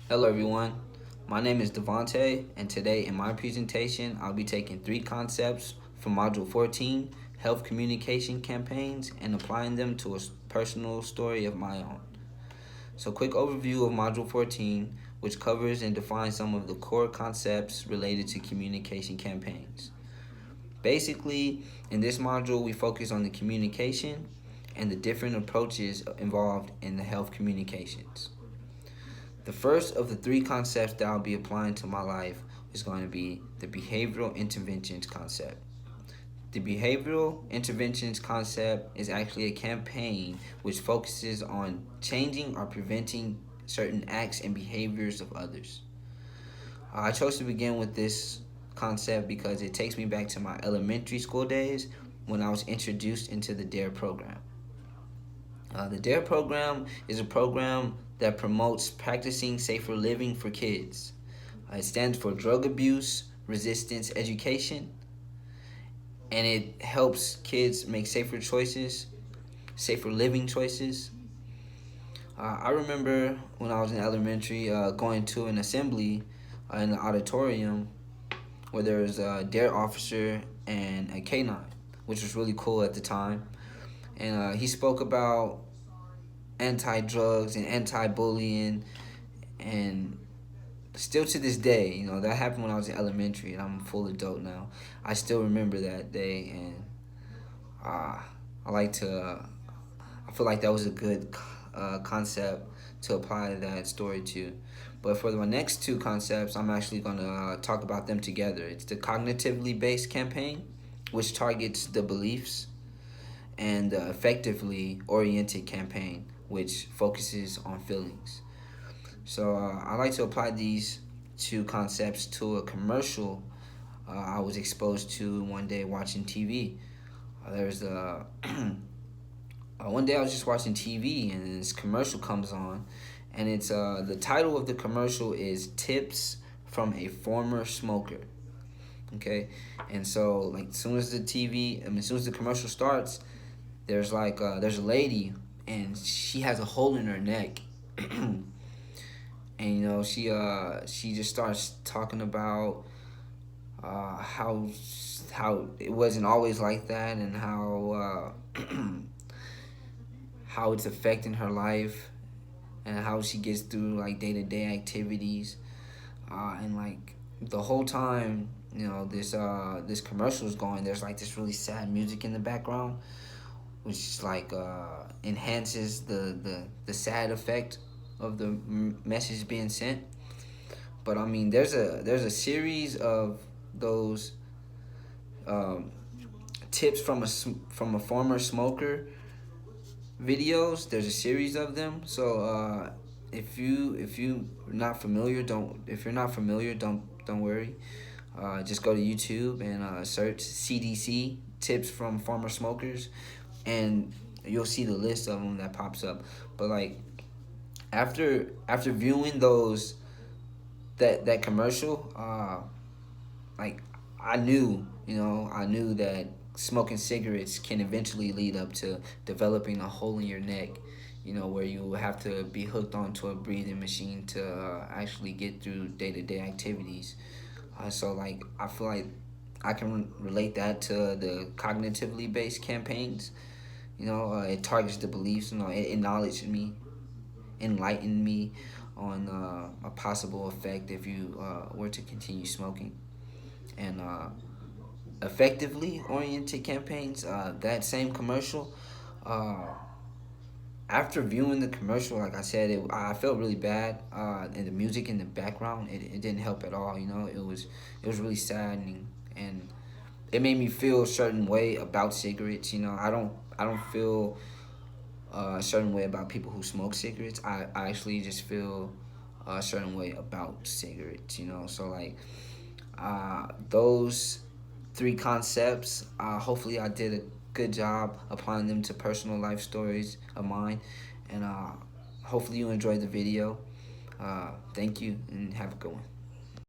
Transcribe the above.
Hello everyone, my name is Devonte, and today in my presentation I'll be taking three concepts from Module 14, Health Communication Campaigns, and applying them to a personal story of my own. So quick overview of Module 14, which covers and defines some of the core concepts related to communication campaigns. Basically, in this module we focus on the communication and the different approaches involved in the health communications. The first of the three concepts that I'll be applying to my life is going to be the behavioral interventions concept. The behavioral interventions concept is actually a campaign which focuses on changing or preventing certain acts and behaviors of others. I chose to begin with this concept because it takes me back to my elementary school days when I was introduced into the DARE program. The DARE program is a program that promotes practicing safer living for kids. It stands for Drug Abuse Resistance Education, and it helps kids make safer choices, safer living choices. I remember when I was in elementary going to an assembly in the auditorium where there was a DARE officer and a K9, which was really cool at the time. And he spoke about anti-drugs and anti-bullying, and still to this day, that happened when I was in elementary, and I'm a full adult now. I still remember that day, and I feel like that was a good concept to apply that story to. But for my next two concepts, I'm actually going to talk about them together. It's the cognitively based campaign, which targets the beliefs, and the effectively oriented campaign, which focuses on feelings. So I like to apply these two concepts to a commercial I was exposed to one day watching TV. There's one day I was just watching TV and this commercial comes on, and it's the title of the commercial is "Tips from a Former Smoker." Okay, and so like as soon as the commercial starts, there's a lady, and she has a hole in her neck. And she just starts talking about how it wasn't always like that, and how how it's affecting her life, and how she gets through like day-to-day activities, and like the whole time this commercial is going, there's like this really sad music in the background, which like enhances the sad effect of the message being sent. But I mean, there's a series of those tips from a former smoker videos. There's a series of them. So if you're not familiar, don't worry. Just go to YouTube and search CDC tips from former smokers, and you'll see the list of them that pops up. But like after viewing that commercial, like I knew that smoking cigarettes can eventually lead up to developing a hole in your neck, where you have to be hooked onto a breathing machine to actually get through day-to-day activities. So like I feel like I can relate that to the cognitively based campaigns. It targets the beliefs. It enlightened me on a possible effect if you were to continue smoking. And effectively oriented campaigns, that same commercial, after viewing the commercial, like I said, I felt really bad, and the music in the background, it didn't help at all. It was really saddening, and it made me feel a certain way about cigarettes. I don't feel a certain way about people who smoke cigarettes. I actually just feel a certain way about cigarettes. So like those three concepts, hopefully I did a good job applying them to personal life stories of mine, and hopefully you enjoyed the video. Thank you, and have a good one.